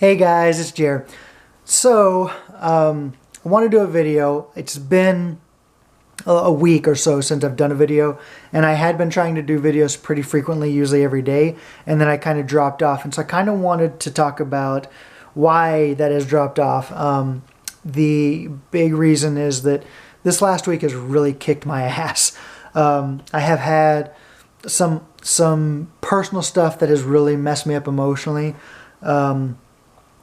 Hey guys, it's Jer. So, I want to do a video. It's been a week or so since I've done a video, and I had been trying to do videos pretty frequently, usually every day, and then I kind of dropped off. And so I kind of wanted to talk about why that has dropped off. The big reason is that this last week has really kicked my ass. I have had some personal stuff that has really messed me up emotionally.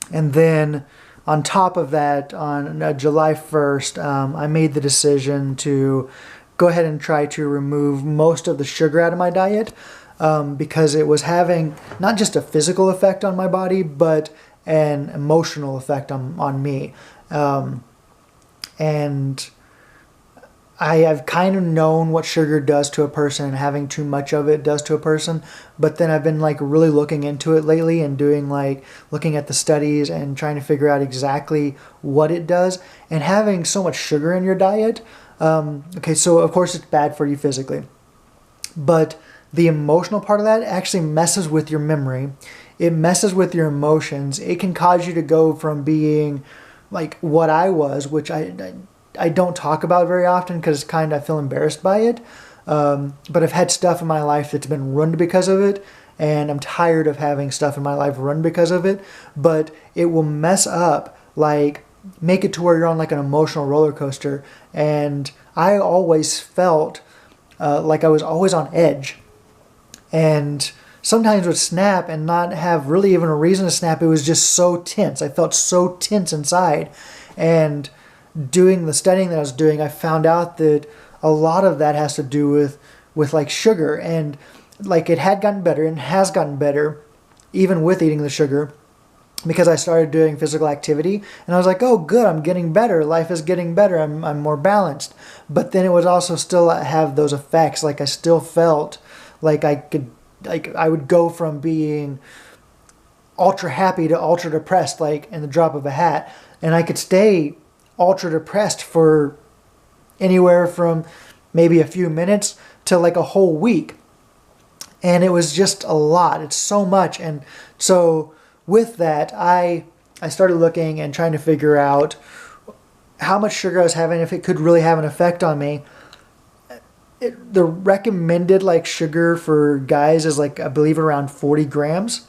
And then on top of that, on July 1st, I made the decision to go ahead and try to remove most of the sugar out of my diet because it was having not just a physical effect on my body, but an emotional effect on me. And I have kind of known what sugar does to a person and having too much of it does to a person, but then I've been like really looking into it lately and looking at the studies and trying to figure out exactly what it does. And having so much sugar in your diet, okay, so of course it's bad for you physically, but the emotional part of that actually messes with your memory. It messes with your emotions. It can cause you to go from being like what I was, which I don't talk about very often because I feel embarrassed by it. But I've had stuff in my life that's been ruined because of it, and I'm tired of having stuff in my life ruined because of it. But it will mess up, like make it to where you're on like an emotional roller coaster. And I always felt like I was always on edge, and sometimes would snap and not have really even a reason to snap. It was just so tense. I felt so tense inside, and doing the studying that I was doing, I found out that a lot of that has to do with like sugar, and like it had gotten better and has gotten better even with eating the sugar because I started doing physical activity, and I was like, oh good, I'm getting better, life is getting better, I'm more balanced. But then it was also still have those effects. Like I still felt like I would go from being ultra happy to ultra depressed like in the drop of a hat, and I could stay ultra depressed for anywhere from maybe a few minutes to like a whole week. And it was just a lot. It's so much. And so with that, I started looking and trying to figure out how much sugar I was having, if it could really have an effect on me. The recommended like sugar for guys is like, I believe around 40 grams.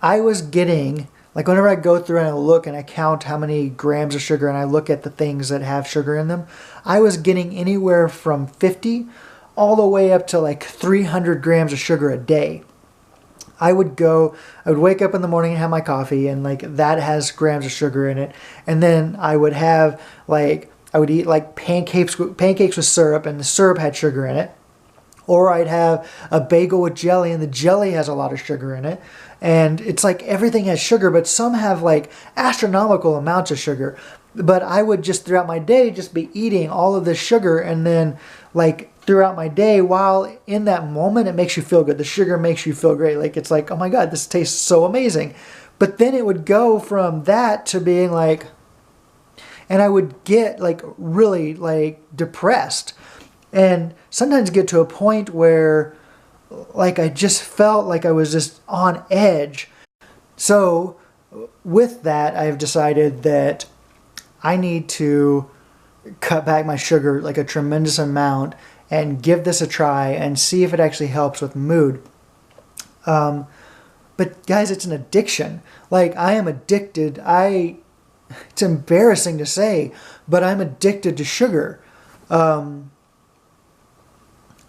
I was getting, like whenever I go through and I look and I count how many grams of sugar and I look at the things that have sugar in them, I was getting anywhere from 50 all the way up to like 300 grams of sugar a day. I would wake up in the morning and have my coffee, and like that has grams of sugar in it. And then I would eat like pancakes with syrup, and the syrup had sugar in it. Or I'd have a bagel with jelly, and the jelly has a lot of sugar in it. And it's like everything has sugar, but some have like astronomical amounts of sugar. But I would just throughout my day just be eating all of this sugar, and then like throughout my day, while in that moment it makes you feel good. The sugar makes you feel great. Like it's like, oh my God, this tastes so amazing. But then it would go from that to being like, and I would get like really like depressed. And sometimes get to a point where like I just felt like I was just on edge. So with that, I've decided that I need to cut back my sugar like a tremendous amount and give this a try and see if it actually helps with mood. But guys, it's an addiction. Like I am addicted. It's embarrassing to say, but I'm addicted to sugar.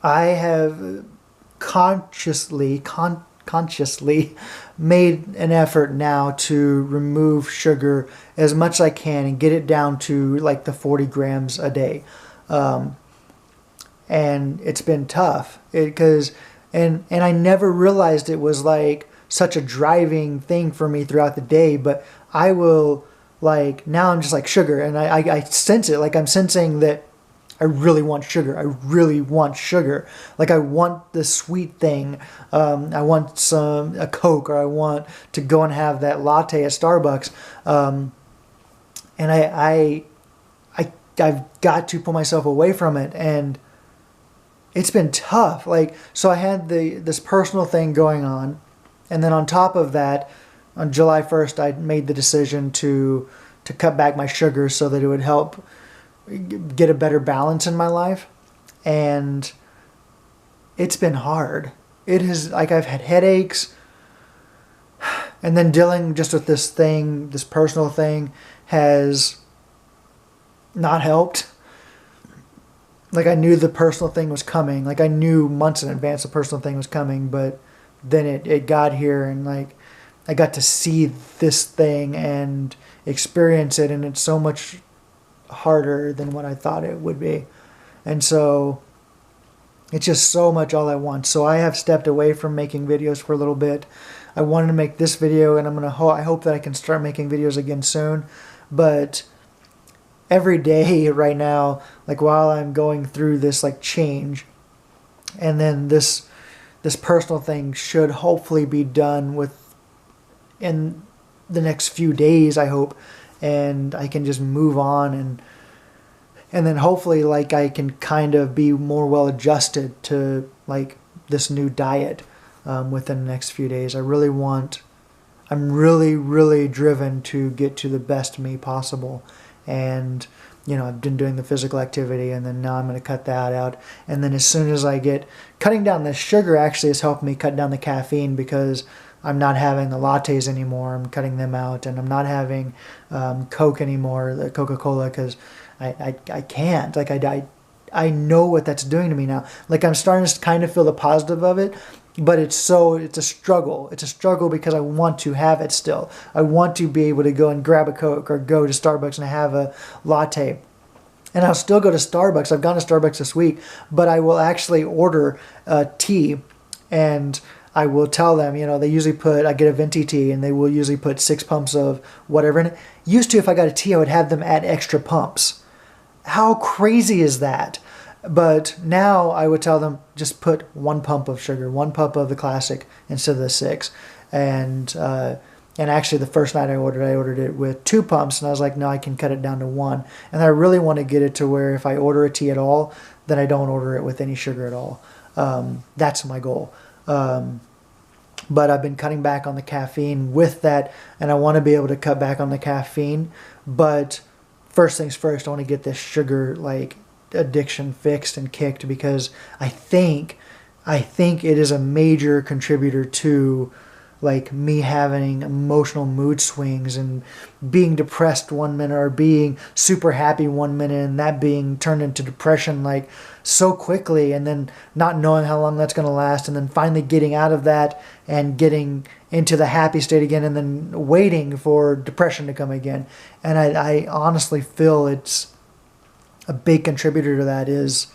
I have consciously made an effort now to remove sugar as much as I can and get it down to like the 40 grams a day. And it's been tough and I never realized it was like such a driving thing for me throughout the day, but I will like, now I'm just like sugar, and I sense it. Like I'm sensing that I really want sugar. I really want sugar. Like I want the sweet thing. I want a Coke, or I want to go and have that latte at Starbucks. And I've got to pull myself away from it, and it's been tough. Like, so I had this personal thing going on, and then on top of that, on July 1st, I made the decision to cut back my sugar so that it would help get a better balance in my life. And it's been hard. It has, like, I've had headaches, and then dealing just with this thing, this personal thing, has not helped. Like, I knew the personal thing was coming. Like, I knew months in advance the personal thing was coming, but then it got here, and like, I got to see this thing and experience it, and it's so much harder than what I thought it would be. And so it's just so much all at once. So I have stepped away from making videos for a little bit. I wanted to make this video, and I hope that I can start making videos again soon. But every day right now, like, while I'm going through this like change, and then this personal thing should hopefully be done in the next few days, I hope, and I can just move on, and then hopefully, like, I can kind of be more well adjusted to like this new diet within the next few days. I'm really driven to get to the best me possible. And, you know, I've been doing the physical activity, and then now I'm going to cut that out. And then as soon as cutting down the sugar actually has helped me cut down the caffeine, because I'm not having the lattes anymore. I'm cutting them out, and I'm not having Coke anymore, the Coca-Cola, because I can't. Like, I know what that's doing to me now. Like, I'm starting to kind of feel the positive of it, but it's a struggle. It's a struggle because I want to have it still. I want to be able to go and grab a Coke or go to Starbucks and have a latte. And I'll still go to Starbucks. I've gone to Starbucks this week, but I will actually order tea, and I will tell them, you know, I get a venti tea, and they will usually put 6 pumps of whatever in it. Used to, if I got a tea, I would have them add extra pumps. How crazy is that? But now I would tell them, just put 1 pump of sugar, 1 pump of the classic instead of the 6. And actually the first night I ordered it with 2 pumps, and I was like, no, I can cut it down to 1. And I really want to get it to where if I order a tea at all, then I don't order it with any sugar at all. That's my goal. But I've been cutting back on the caffeine with that, and I want to be able to cut back on the caffeine. But first things first, I want to get this sugar like addiction fixed and kicked, because I think it is a major contributor to like me having emotional mood swings and being depressed one minute or being super happy one minute, and that being turned into depression like so quickly, and then not knowing how long that's going to last, and then finally getting out of that and getting into the happy state again, and then waiting for depression to come again. And I honestly feel it's a big contributor to that is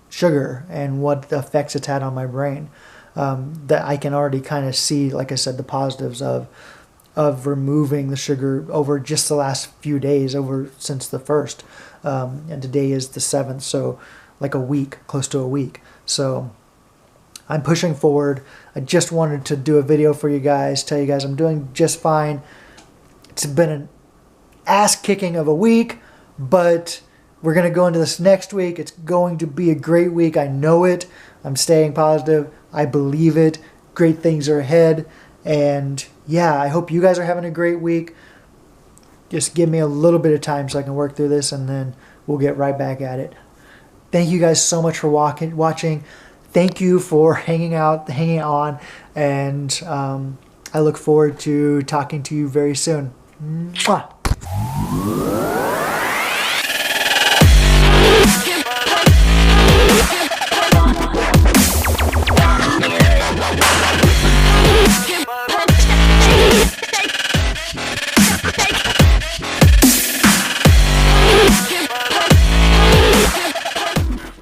sugar and what the effects it's had on my brain. That I can already kind of see, like I said, the positives of removing the sugar over just the last few days, since the 1st. And today is the 7th, so like a week, close to a week. So I'm pushing forward. I just wanted to do a video for you guys, tell you guys I'm doing just fine. It's been an ass kicking of a week, but we're going to go into this next week. It's going to be a great week. I know it. I'm staying positive. I believe it. Great things are ahead. And yeah, I hope you guys are having a great week. Just give me a little bit of time so I can work through this, and then we'll get right back at it. Thank you guys so much for watching. Thank you for hanging on, and I look forward to talking to you very soon. Mwah.